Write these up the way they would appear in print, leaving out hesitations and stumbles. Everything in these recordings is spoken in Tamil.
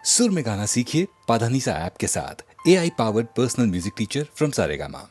सुर में गाना सीखिए पाधानीसा ऐप के साथ AI powered personal music teacher from Saregama.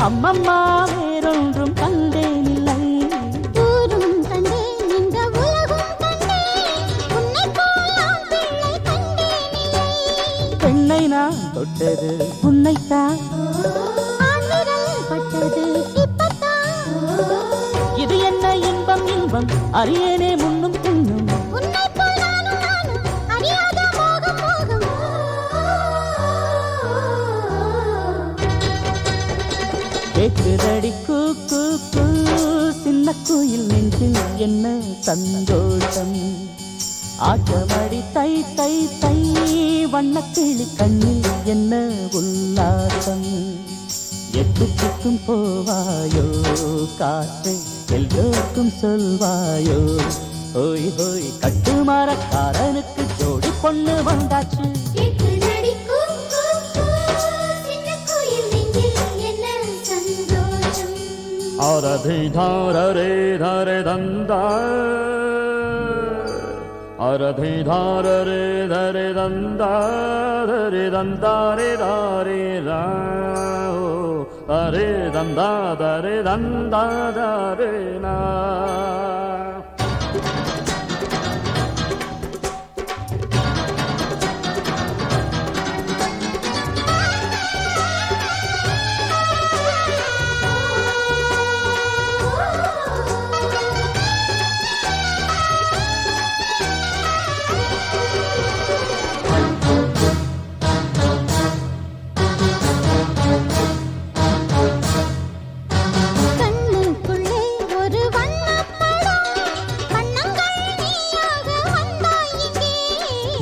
அம்மம்மா வேறொன்றும் கண்டேனில்லை. ஊரும் கண்டேன் இந்த உலகும் கண்டேன், உன்னைப் போல் ஆண் பிள்ளை கண்டேனில்லை. பெண்ணை நான் தொட்டது உன்னைத்தான், ஆண் விரல் பட்டது இப்பத்தான். இது என்ன இன்பம் இன்பம் அறியேனே முன்னும் பின்னும். உன்னைப் போல் நானும் அறியாத மோகம் மோகம். கேக்குதடி கூ கூ கூ சின்ன குயில் நெஞ்சில் என்ன சந்தோஷம். ஆட்டமடி தை தை தை வண்ணக்கிளி கண்ணில் என்ன உல்லாசம். எட்டு சுற்றும் போவாயோ காற்று எல்லோருக்கும் சொல்வாயோ. ஹோய் ஹோய் கட்டுமரக்காரனுக்கு ஜோடி பொண்ணு வந்தாச்சு. அரதி தாரரே தரே தந்தா, அரதி தாரரே தரே தந்தா, தரே தந்தாரே தாரே ரா, தரே தந்தா தரே தந்தா தரே நா.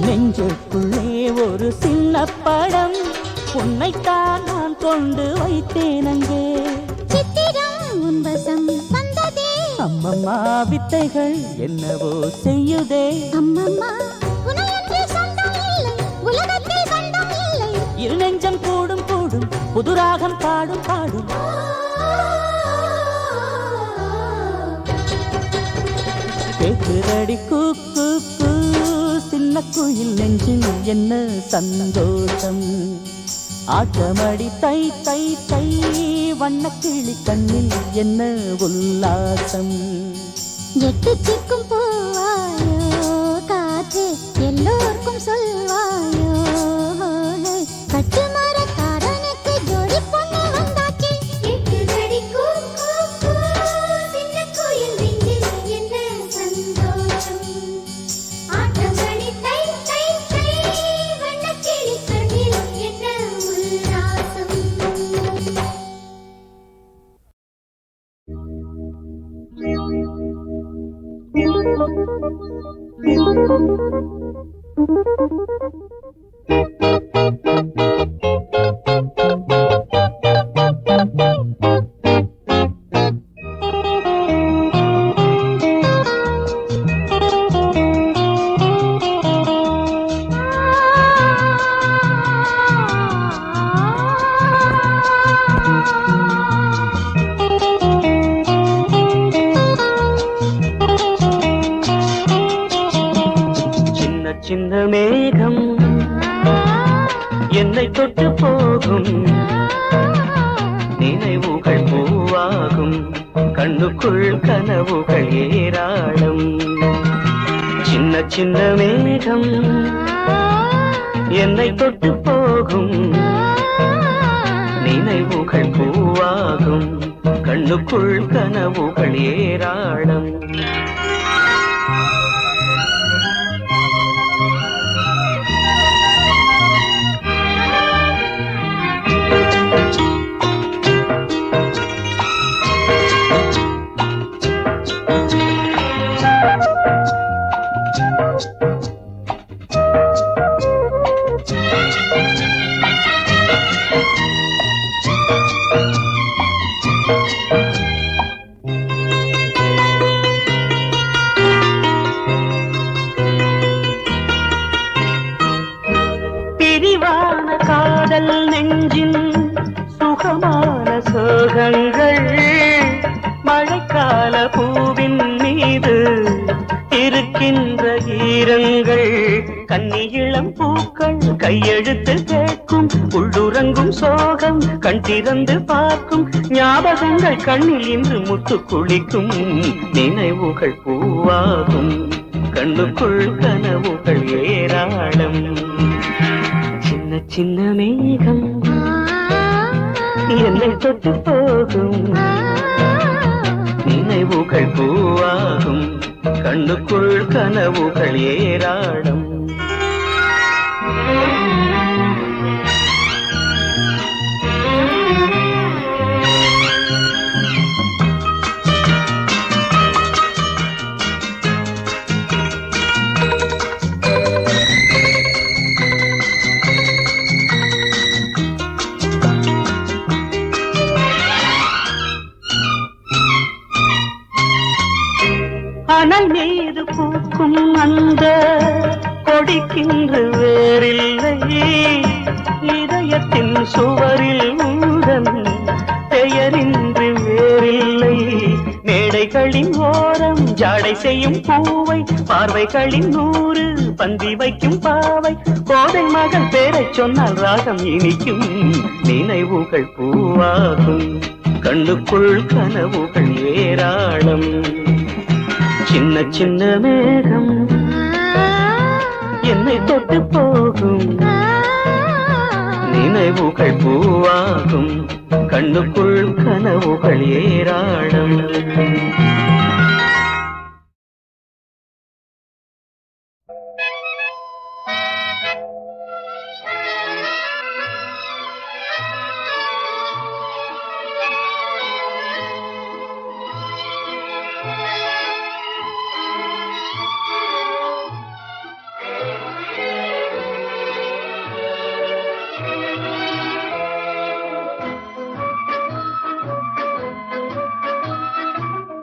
நெஞ்சுக்குள்ளே ஒரு சின்ன படம், உன்னைத்தான் நான் கொண்டு வைத்தேன் அங்கே. சித்திரம் உன் வசம் வந்ததே, அம்மம்மா வித்தைகள் என்னவோ செய்யுதே. அம்மம்மா உனையன்றி சொந்தம் இல்லை, உலகத்தில் சொந்தம் இல்லை. இரு நெஞ்சம் கூடும் கூடும் புதுராகம் பாடும் பாடும். கேக்குதடி கூ கூ கூ சின்ன குயில் நெஞ்சில் என்ன சந்தோஷம். ஆட்டமடி தை தை தை வண்ணக்கிளி கண்ணில் என்ன உல்லாசம். எட்டு சிக்கும் போவாயோ காற்று எல்லோருக்கும் சொல்வாயோ. கட்டுமரக்காரனுக்கு ஜோடி பொண்ணு வந்தாச்சு. சின்ன கோயில் நெஞ்சில் என்ன சந்தோஷம். ஆட்டமடி தை தை தை சின்ன மேகம் என்னை தொட்டு போகும், நினைவுகள் பூவாகும், கண்ணுக்குள் கனவுகள் ஏராளம். சின்ன சின்ன மேகம் என்னை தொட்டு போகும், நினைவுகள் பூவாகும், கண்ணுக்குள் கனவுகள் ஏராளம். பிரிவான காதல் நெஞ்சின் சுகமான சோகங்கள், மழைக்கால பூவின் மீது இருக்கின்ற ஈரங்கள், கன்னியிளம் பூக்கள் கையெழுத்து கேட்கும், உள்ளுறங்கும் சோகம் கண் திறந்து பார்க்கும், ஞாபகங்கள் கண்ணில் இன்று முத்து குளிக்கும், நினைவுகள் பூவாகும், கண்ணுக்குள் கனவுகள் ஏராளம். சின்ன சின்ன மேகம் என்னை தொட்டு போகும், நினைவுகள் பூவாகும், கண்ணுக்குள் கனவுகள் ஏராளம். அனல் மீது பூக்கும் அந்த கொடிக்கின்று வேறில்லை, இதயத்தின் சுவரில் உந்தன் பெயரின்றி வேறில்லை, மேடைகளின் ஓரம் ஜாடை செய்யும் பூவை, பார்வைகளின் 100 பந்தி வைக்கும் பாவை, கோதை மகள் பேரைச் சொன்னால் ராகம் இனிக்கும், நினைவுகள் பூவாகும், கண்ணுக்குள் கனவுகள் ஏராளம். சின்ன சின்ன மேகம் என்னை தொட்டு போகும், நினைவுகள் பூவாகும், கண்ணுக்குள் கனவுகள் ஏராளம்.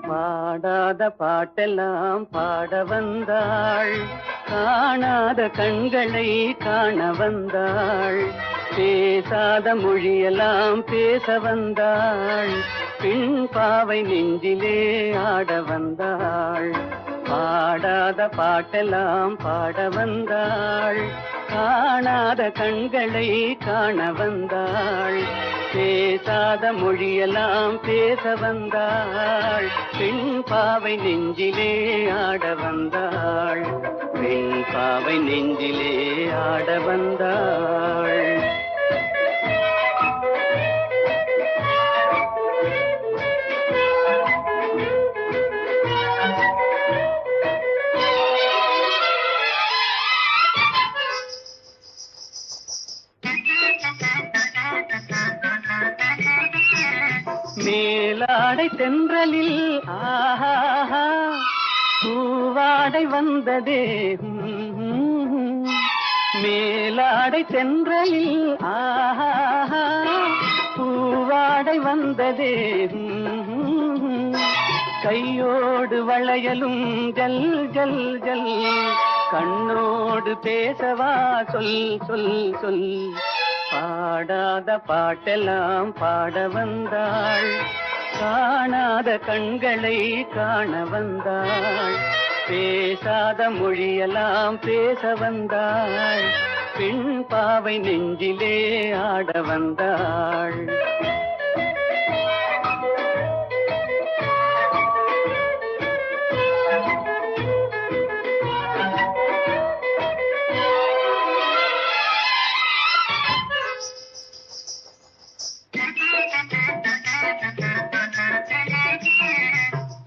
பாடாத பாட்டெல்லாம் பாட வந்தாள், காணாத கண்களை காண வந்தாள், பேசாத மொழியெல்லாம் பேச வந்தாள், பின் பாவை நெஞ்சிலே ஆட வந்தாள். பாடாத பாட்டெல்லாம் பாட வந்தாள், காணாத கண்களை காண வந்தாள், பேசாத மொழியெல்லாம் பேச வந்தாள், பெண் பாவை நெஞ்சிலே ஆட வந்தாள், பெண் பாவை நெஞ்சிலே ஆட வந்தாள். மேலாடை தென்றலில் ஆஹா பூவாடை வந்ததே, மேலாடை தென்றலில் ஆஹா பூவாடை வந்ததே கையோடு வளையலும் ஜல் ஜல் ஜல் கண்ணோடு பேசவா சொல் சொல் சொல் பாடாத பாட்டெல்லாம் பாட வந்தாள் காணாத கண்களை காண வந்தாள் பேசாத மொழியெல்லாம் பேச வந்தாள் பெண் பாவை நெஞ்சிலே ஆட வந்தாள்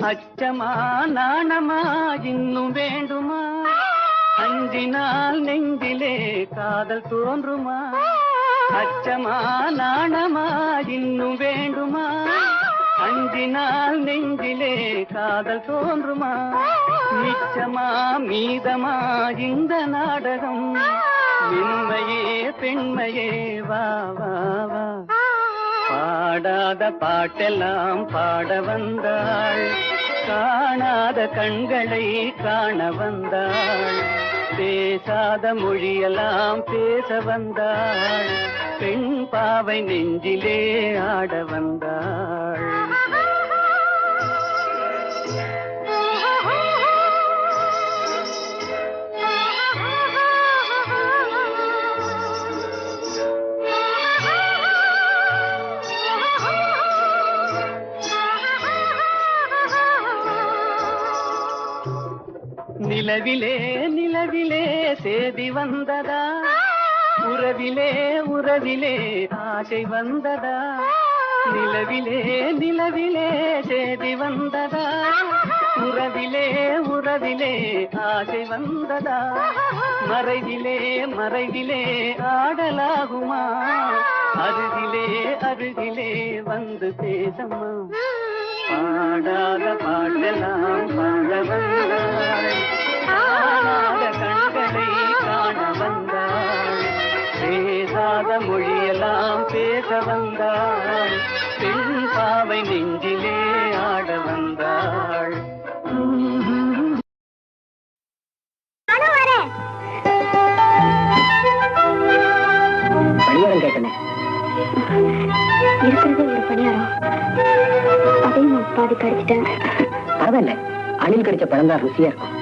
அச்சமா நாணமா இன்னும் வேண்டுமா அஞ்சினால் நெஞ்சிலே காதல் தோன்றுமா அச்சமா நாணமா இன்னும் வேண்டுமா அஞ்சினால் நெஞ்சிலே காதல் தோன்றுமா நிச்சமா மீதமா இந்த நாடகம் மென்மையே பெண்மையே வா வா வா பாடாத பாட்டெல்லாம் பாட வந்தாள் காணாத கண்களை காண வந்தாள் பேசாத மொழியெல்லாம் பேச வந்தாள் பெண் பாவை நெஞ்சிலே ஆட வந்தாள் நிலவிலே நிலவிலே சேதி வந்ததா உறவிலே உறவிலே ஆசை வந்ததா நிலவிலே நிலவிலே சேதி வந்ததா உறவிலே உறவிலே ஆசை வந்ததா மறைவிலே மறைவிலே ஆடலாகுமா அருகிலே அருகிலே வந்து பேசம்மா பாடாத பாட்டெல்லாம் பாட வந்தாள் காணாத கண்களை காண வந்தாள் பேசாத மொழியெல்லாம் பேச வந்தாள் பெண் பாவை நெஞ்சிலே ஆட வந்தாள் பணியாரம் கேட்டனே இருக்கிறதே ஒரு பணியாரம் அதையும் நான் பாதி கடிச்சிட்டேன் பரவாயில்ல அணில் கடிச்ச பழம் தான் ருசியா இருக்கும்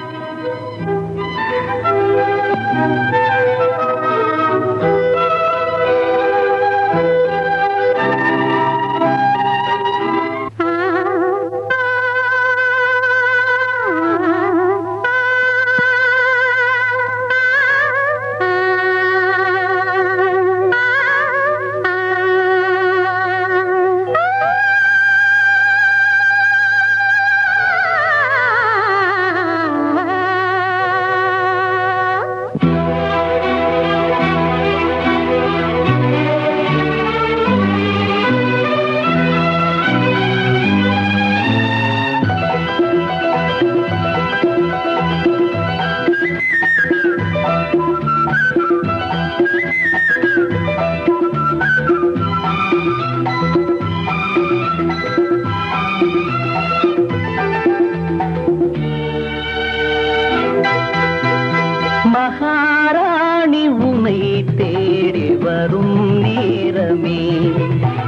மகாராணி உனை தேடி வரும் நேரமே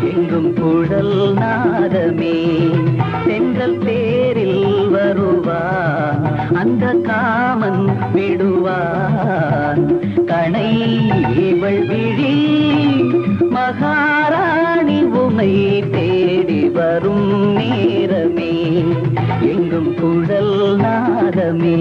எங்கும் குழல் நாதமே செங்கல் தேரில் வருவான் அந்த காமன் விடுவான் கணை இவள் விழி மகாராணி உனை தேடி வரும் நேரமே எங்கும் குழல் நாதமே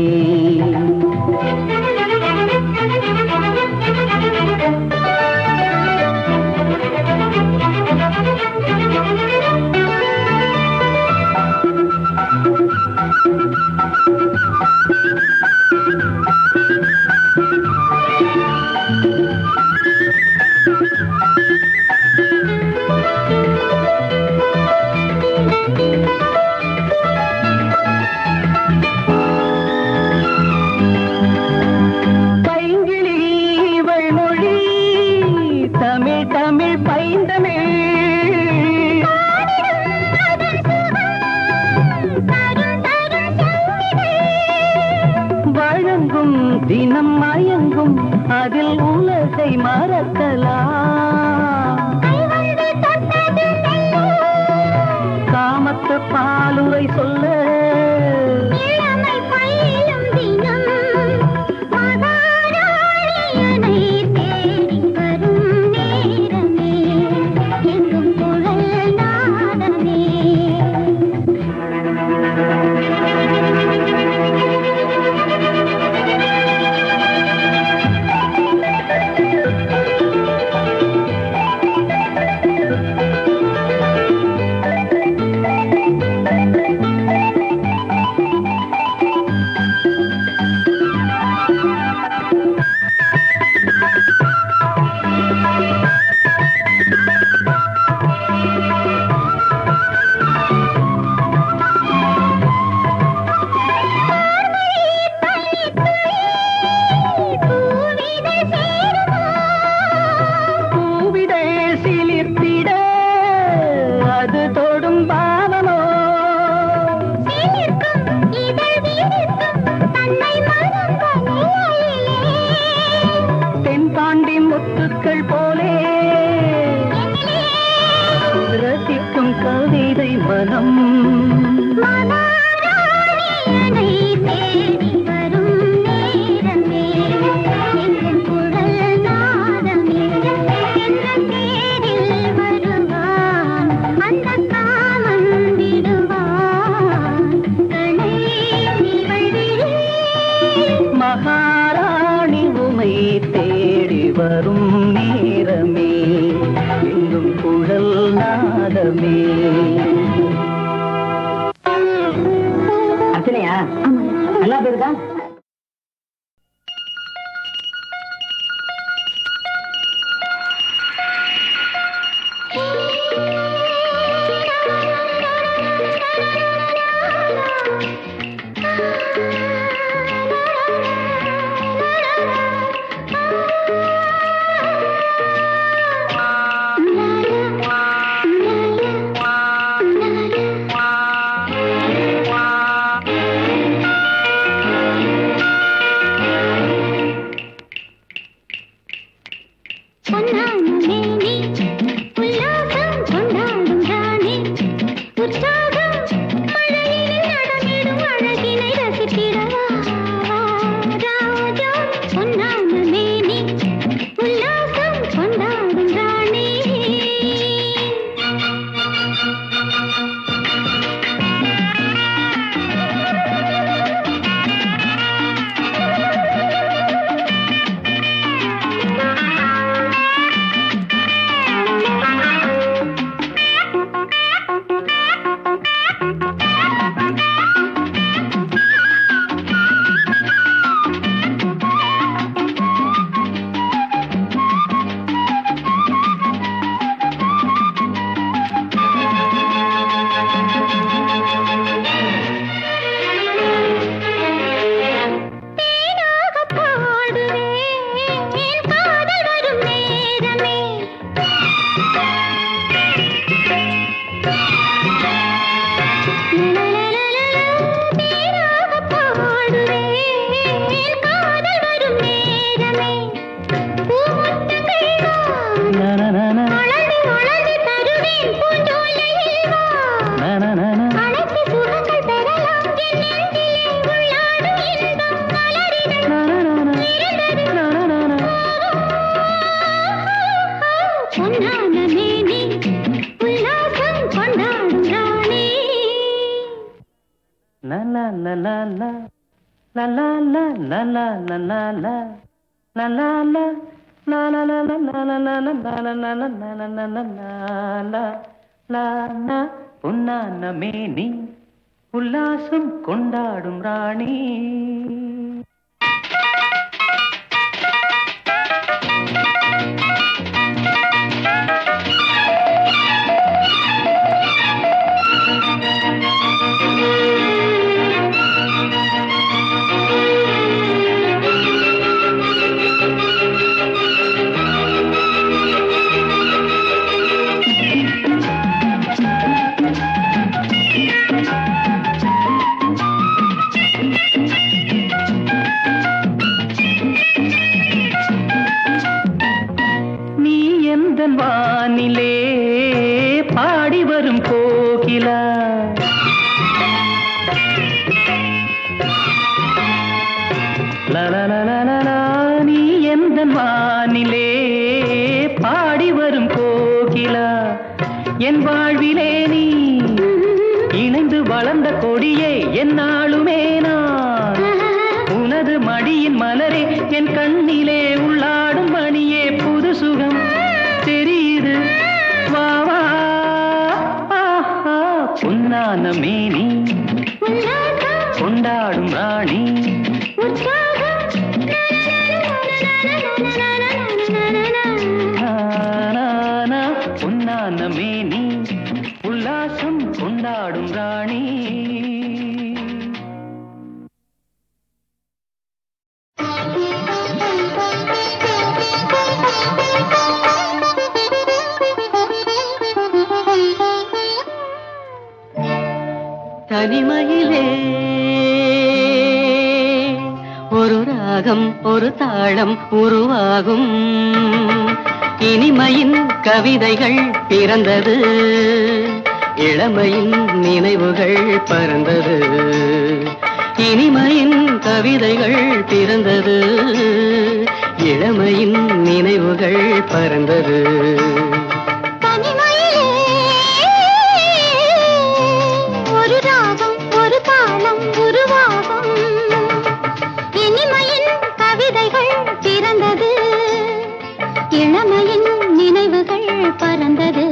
மறக்கலாம். கை வந்து தொட்டது மெல்ல, காமத்து பாலுரை சொல்ல இளமை பயிலும் தினம் மகாராணியனை தேடி வரும் நேரமே, எங்கும் குழல் நாதமே. பூவிடை சிலிர்த்திட அது தொடும் பாவமோ. தென்பாண்டி முத்துக்கள் போலே ரசிக்கும் கவிதை மனம். மகாராணி உமை தேடி வரும் நேரமே, எங்கும் குழல் நாதமே. அர்ச்சனையா நல்லா பேருக்கா? பொன்னான மேனி உல்லாசம் கொண்டாடும் ராணி. எந்தன் வானிலே பாடி வரும் கோகிலா லலலலலலா நீ எந்தன் வானிலே பாடி வரும் கோகிலா என் வாழ்விலே நீ இணைந்து வளர்ந்த கொடியே என்னாலுமே நான் உனது மடியின் மலரே என் கண்ணிலே உள்ளாடும் மணியே புது சுகம் தெரியுது வா வா பொன்னான மேனி கொண்டாடும் ராணி பொன்னான மேனி உல்லாசம் கொண்டாடும் ராணி தனிமையிலே ஒரு ராகம் ஒரு தாளம் உருவாகும் இனிமையின் கவிதைகள் பிறந்தது இளமையின் நினைவுகள் பறந்தது இனிமையின் கவிதைகள் பிறந்தது இளமையின் நினைவுகள் பறந்தது இளமையின் நினைவுகள் பறந்தது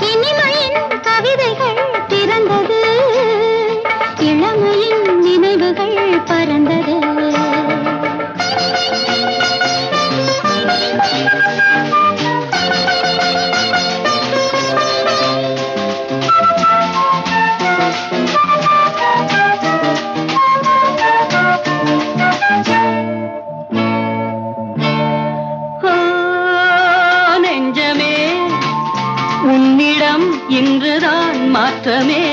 இனிமையின் கவிதைகள் பிறந்தது இளமையின் நினைவுகள் பறந்தது இன்றுதான் மாற்றமே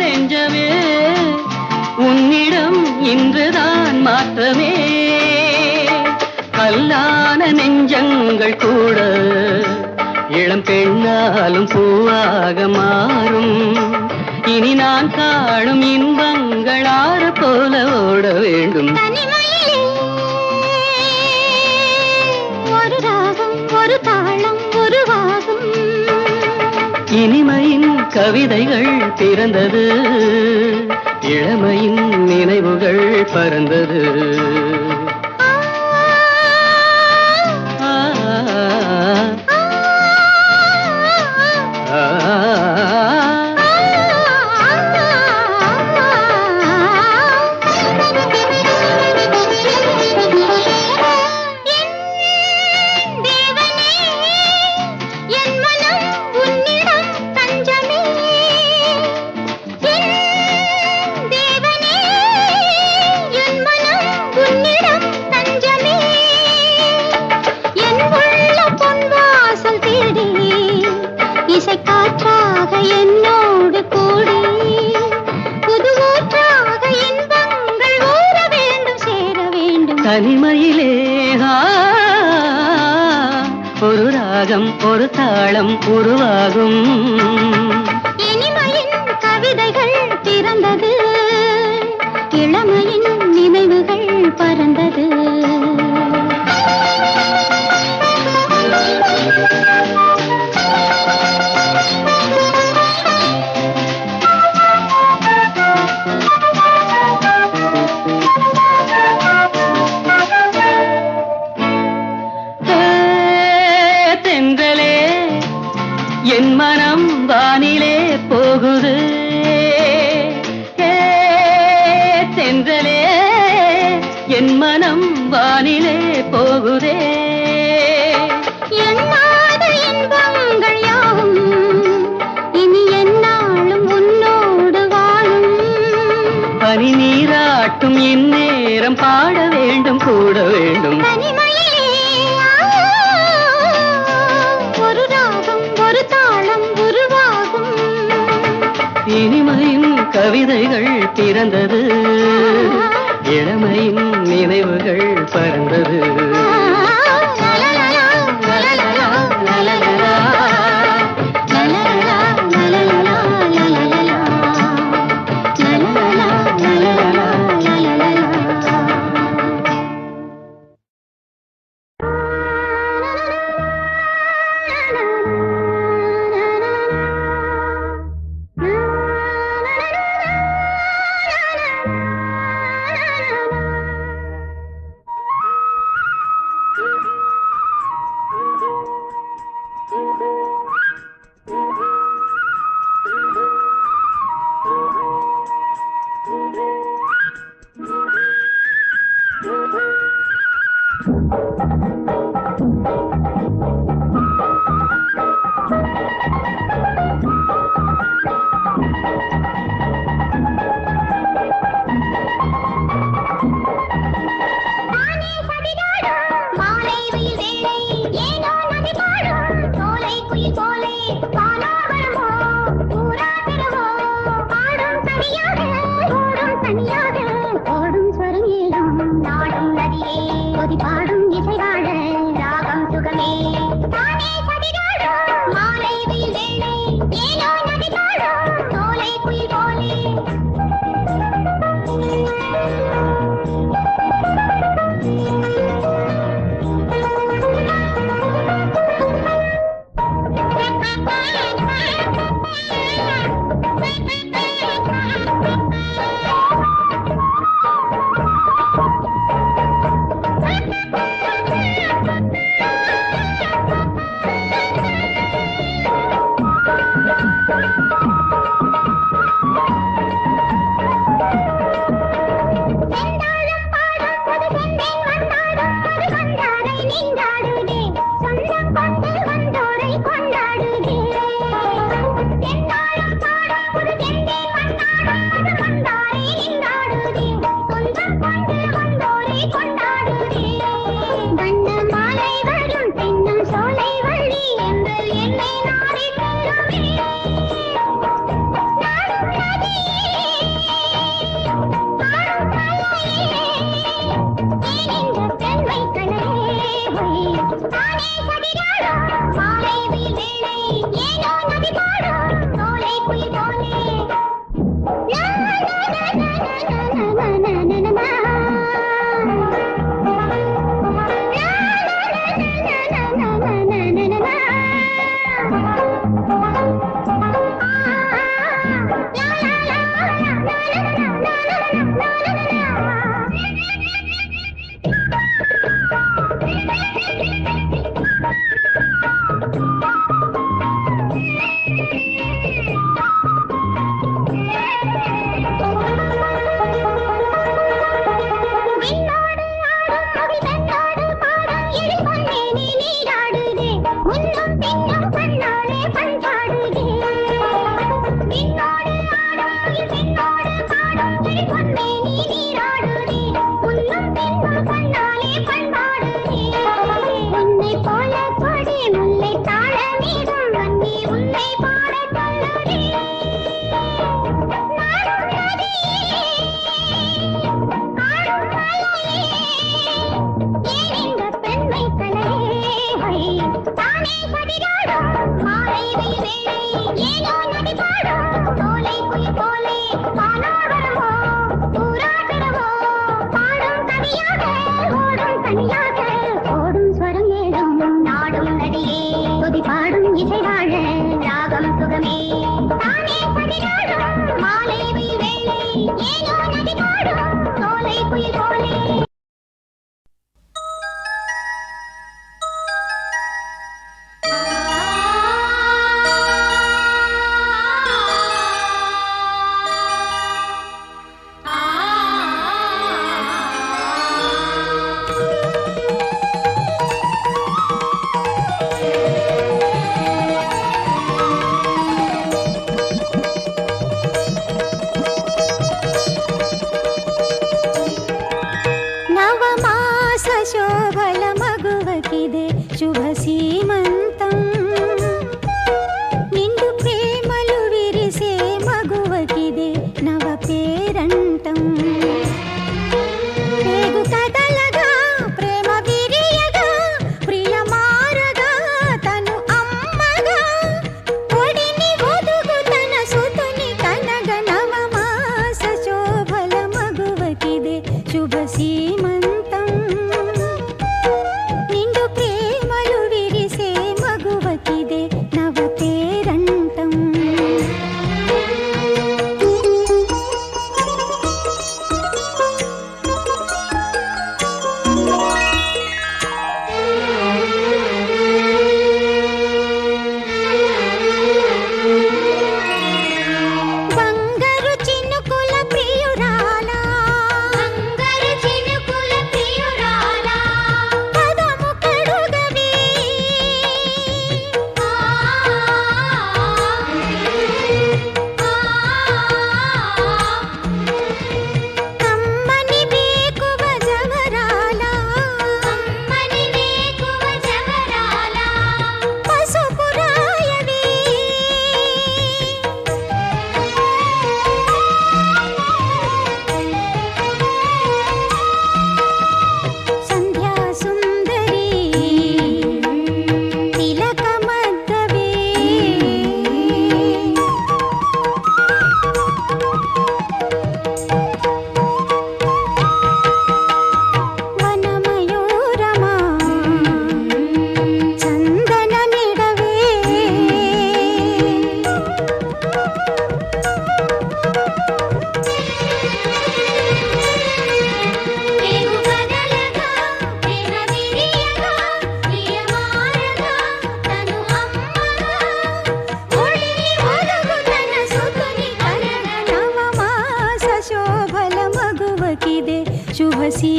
நெஞ்சமே உன்னிடம் இன்றுதான் மாற்றமே கல்லான நெஞ்சங்கள் கூட இளம் பெண்ணாலும் பூவாக மாறும் இனி நான் காணும் இன்பங்கள் ஆறு போல ஓட வேண்டும் ஒரு ராகம் ஒரு தாளம் உருவாகும் இனிமையின் கவிதைகள் பிறந்தது இளமையின் நினைவுகள் பறந்தது இசைக்காற்றாக என்னோடு கூடி புதுவூற்றாக இன்பங்கள் ஊற வேண்டும் சேர வேண்டும் தனிமையிலே ஒரு ராகம் ஒரு தாளம் உருவாகும் இனிமையின் கவிதைகள் பிறந்தது இளமையின் நினைவுகள் பறந்தது என் மனம் வானிலே போகுது தென்றலே என் மனம் வானிலே போகுதே எண்ணாத இன்பங்கள் யாவும் இனி என்னாலும் உன்னோடு வாழும் பனி நீராட்டும் இந்நேரம் பாட வேண்டும் கூட வேண்டும் இனிமையின் கவிதைகள் பிறந்தது இளமையின் நினைவுகள் பறந்தது நதி பாடும் இசைவாழ ராகம் சுகமே தானே சதிராடும் மாலை வெயில் வேளை ஏனோ நதி பாடும் சோலை குயில் போலே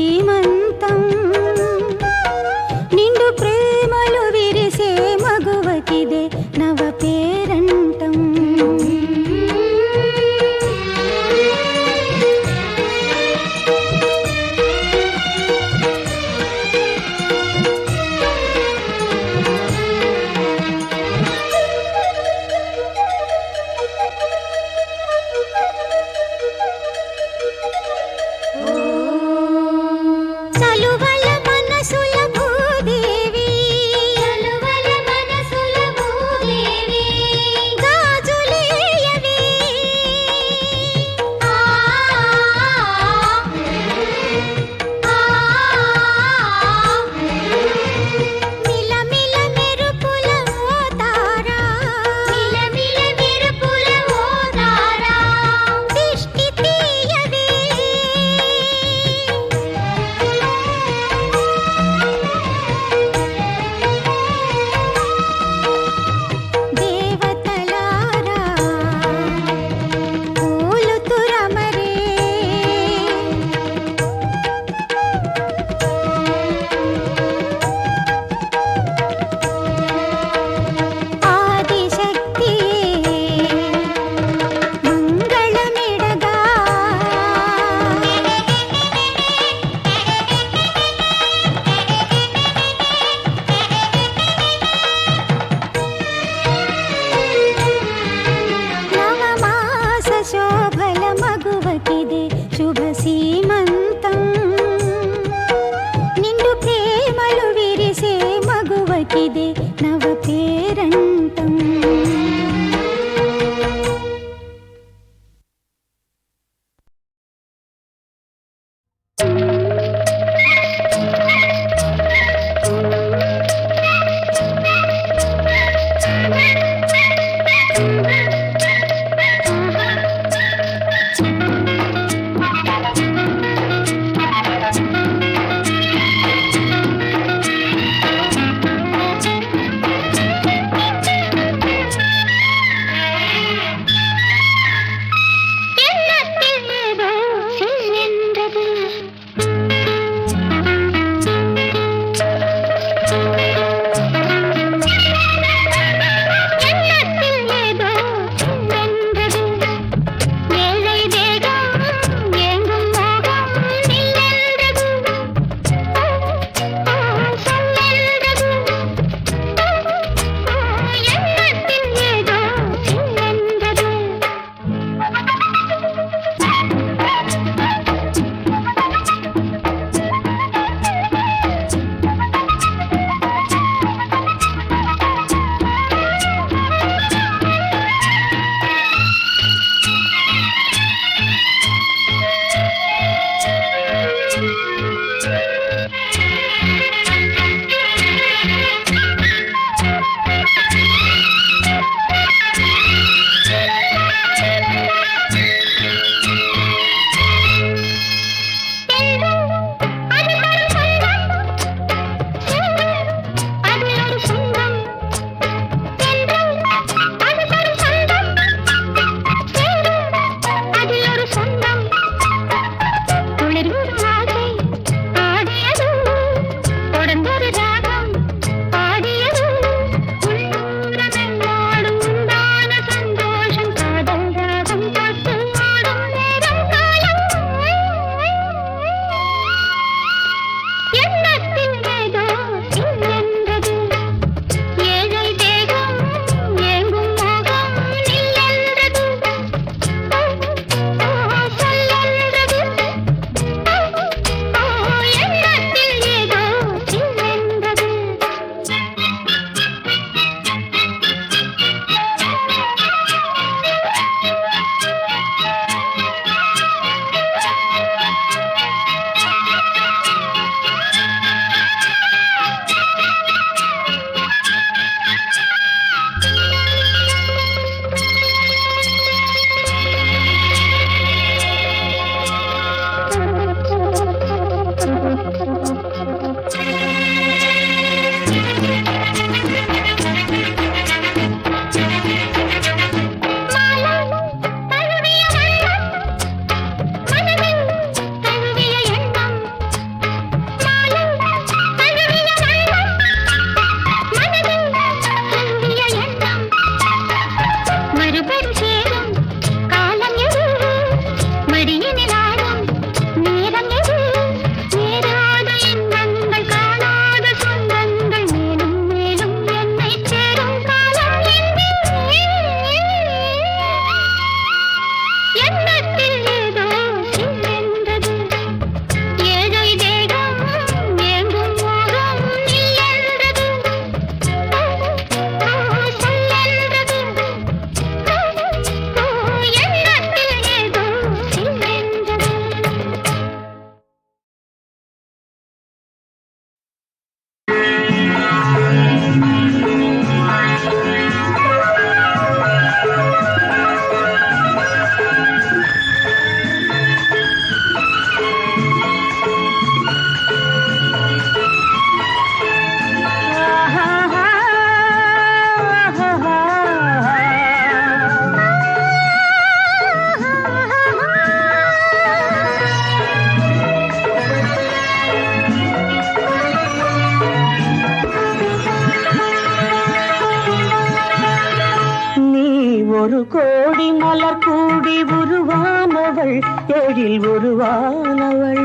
సీమంతం నిండు ప్రేమలు విరిసే మగువకిదే నవ పేరంటం చలువల మనసుల భూదేవి చలువల మనసుల భూదేవి గాజులేయవే ఆ మిలమిల మెరుపుల ఓ తారా మిలమిల మెరుపుల ఓ తారా దిష్టి తీయవే దేవతలారా పూలు తురమరే ఆదిశక్తి మంగళమిడగా నవమాస శోభల మగువకిదే శుభ సీమంతం నిండు ప్రేమలు విరిసే మగువకిదే నవ పేరంటం கோடி மலர் கூடி உருவானவள் எழில் உருவானவள்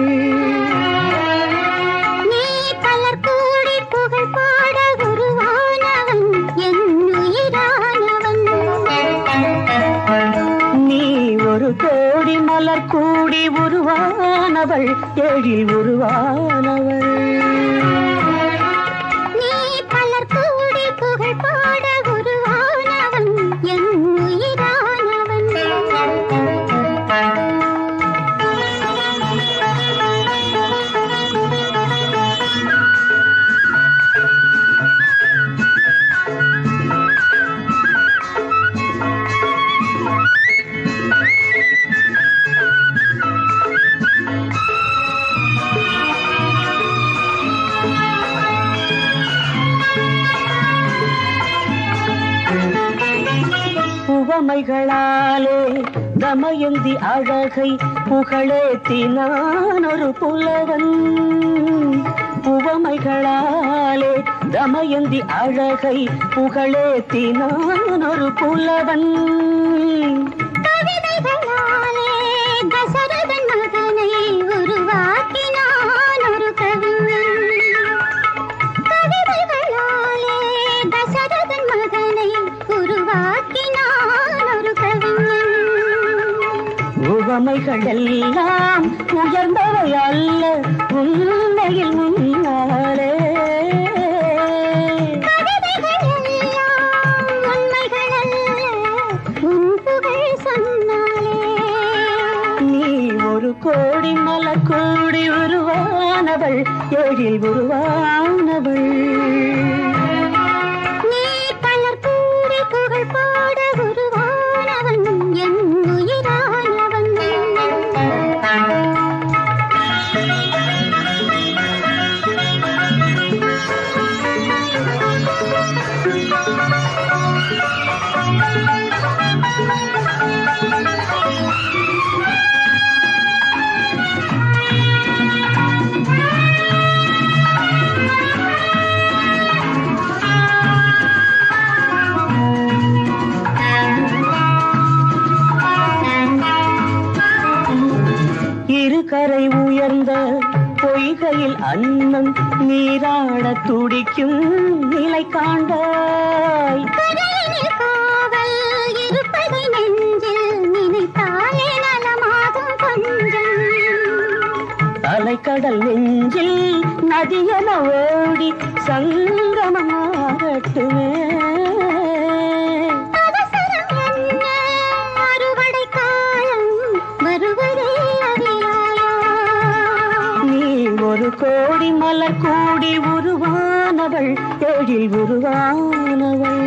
நீ பலர் கூடி புகழ் பாட உருவானவன் என் உயிரானவன் நீ ஒரு கோடி மலர் கூடி உருவானவள் எழில் உருவானவள் நீ பலர் கூடி புகழ் பாட உருவானவன் என் உயிரானவன் புவமைகளாலே தமயந்தி அழகை புகழேத்தினான் ஒரு புலவன் புவமைகளாலே தமயந்தி அழகை புகழேத்தினான் ஒரு புலவன் கவிதைகளாலே தசரதன் மகனை உருவாக்கினான் ஒரு கவிஞன் கவிதைகளாலே தசரதன் மகனை உருவாக்கினான் ஒரு கவிஞன் உவமைகள் எல்லாம் உயர்ந்தவை அல்ல உண்மையில் முன்னாலே கவிதைகள் எல்லாம் உண்மைகள் அல்ல உன் புகழ் சொன்னாலே நீ ஒரு கோடி மலர் கூடி உருவானவள் எழில் உருவானவள் நீ பலர் கூடி புகழ் பாட உருவானவன் என் உயிரானவன் இருகரை உயர்ந்த பொய்கையில் அன்னம் நீராட துடிக்கும் நிலை காண்டாய் கரையினில் காவல் இருப்பதை நெஞ்சில் நினைத்தாலே நலமாகும் கொஞ்சம் அலைக்கடல் நெஞ்சில் நதியென ஓடி சங்கமமாகட்டுமே அவசரம் என்ன அறுவடை காலம் வருவதே அறியாயோ நீ ஒரு கோடி மலர் கூடி உருவானவள் எழில் உருவானவள்